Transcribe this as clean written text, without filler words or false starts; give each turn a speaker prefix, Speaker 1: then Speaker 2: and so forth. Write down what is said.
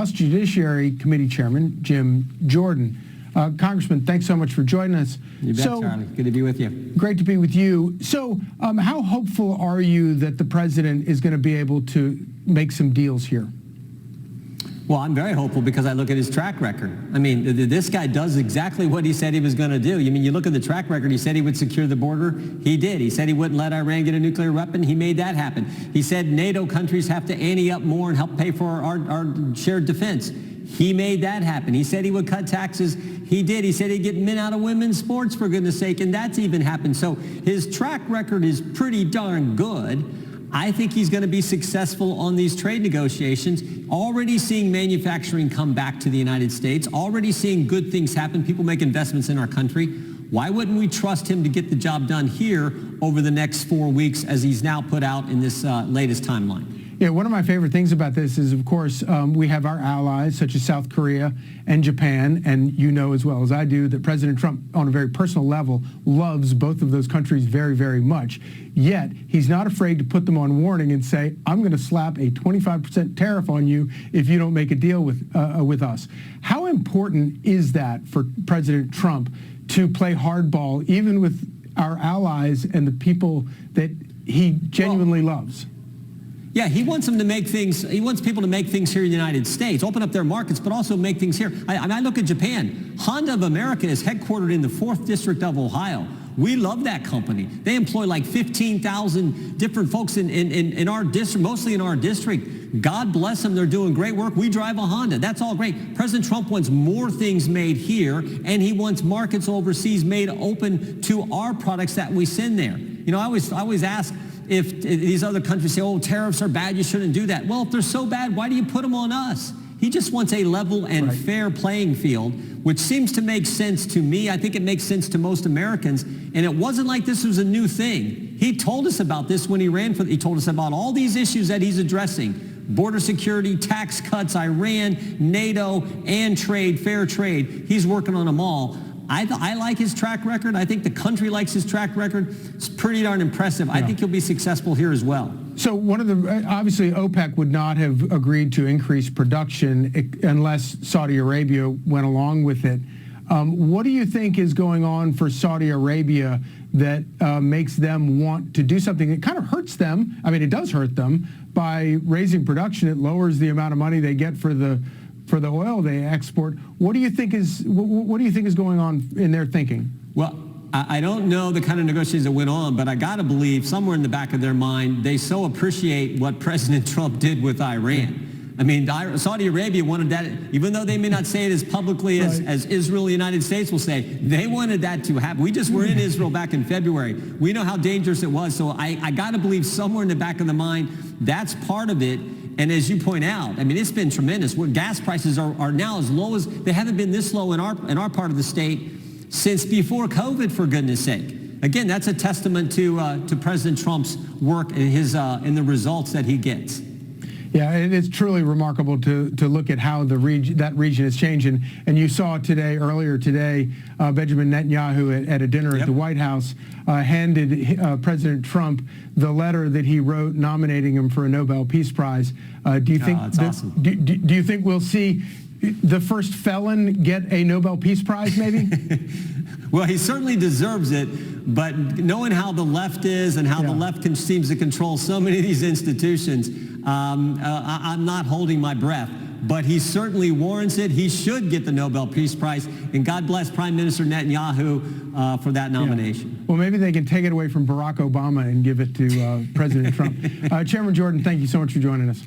Speaker 1: House Judiciary Committee Chairman Jim Jordan. Congressman, thanks so much for joining us.
Speaker 2: You bet, Charlie. Good to be with you.
Speaker 1: Great to be with you. So how hopeful are you that the president is going to be able to make some deals here?
Speaker 2: Well, I'm very hopeful because I look at his track record. I mean, this guy does exactly what he said he was going to do. I mean, you look at the track record, he said he would secure the border. He did. He said he wouldn't let Iran get a nuclear weapon. He made that happen. He said NATO countries have to ante up more and help pay for our shared defense. He made that happen. He said he would cut taxes. He did. He said he'd get men out of women's sports, for goodness sake, and that's even happened. So his track record is pretty darn good. I think he's going to be successful on these trade negotiations, already seeing manufacturing come back to the United States, already seeing good things happen, people make investments in our country. Why wouldn't we trust him to get the job done here over the next 4 weeks as he's now put out in this latest timeline?
Speaker 1: Yeah, one of my favorite things about this is, of course, we have our allies such as South Korea and Japan, and you know as well as I do that President Trump, on a very personal level, loves both of those countries very, very much. Yet, he's not afraid to put them on warning and say, I'm going to slap a 25% tariff on you if you don't make a deal with us. How important is that for President Trump to play hardball, even with our allies and the people that he genuinely loves?
Speaker 2: Yeah, he wants them to make things. He wants people to make things here in the United States, open up their markets, but also make things here. I look at Japan. Honda of America is headquartered in the 4th District of Ohio. We love that company. They employ like 15,000 different folks in our district, mostly in our district. God bless them. They're doing great work. We drive a Honda. That's all great. President Trump wants more things made here, and he wants markets overseas made open to our products that we send there. You know, I always ask, if these other countries say, oh, tariffs are bad, you shouldn't do that. Well, if they're so bad, why do you put them on us? He just wants a level and fair playing field, which seems to make sense to me. I think it makes sense to most Americans. And it wasn't like this was a new thing. He told us about this when he ran for, he told us about all these issues that he's addressing: border security, tax cuts, Iran, NATO, and trade, fair trade. He's working on them all. I like his track record. I think the country likes his track record. It's pretty darn impressive. Yeah. I think he'll be successful here as well.
Speaker 1: So obviously OPEC would not have agreed to increase production unless Saudi Arabia went along with it. What do you think is going on for Saudi Arabia that makes them want to do something that kind of hurts them? I mean, it does hurt them. By raising production, it lowers the amount of money they get for the oil they export. What do you think is going on in their thinking?
Speaker 2: Well, I don't know the kind of negotiations that went on, but I got to believe somewhere in the back of their mind, they so appreciate what President Trump did with Iran. I mean, Saudi Arabia wanted that, even though they may not say it as publicly as Israel and the United States will say, they wanted that to happen. We just were in Israel back in February. We know how dangerous it was, so I got to believe somewhere in the back of the mind, that's part of it. And as you point out, I mean, it's been tremendous. Gas prices are now as low as, they haven't been this low in our part of the state since before COVID, for goodness sake. Again, that's a testament to President Trump's work and in the results that he gets.
Speaker 1: Yeah, it's truly remarkable to look at how that region is changing. And you saw earlier today, Benjamin Netanyahu at a dinner at the White House handed President Trump the letter that he wrote nominating him for a Nobel Peace Prize. Do you think
Speaker 2: awesome.
Speaker 1: Do you think we'll see the first felon get a Nobel Peace Prize, maybe?
Speaker 2: Well, he certainly deserves it, but knowing how the left is and how the left seems to control so many of these institutions, I'm not holding my breath. But he certainly warrants it. He should get the Nobel Peace Prize, and God bless Prime Minister Netanyahu for that nomination.
Speaker 1: Yeah. Well, maybe they can take it away from Barack Obama and give it to President Trump. Chairman Jordan, thank you so much for joining us.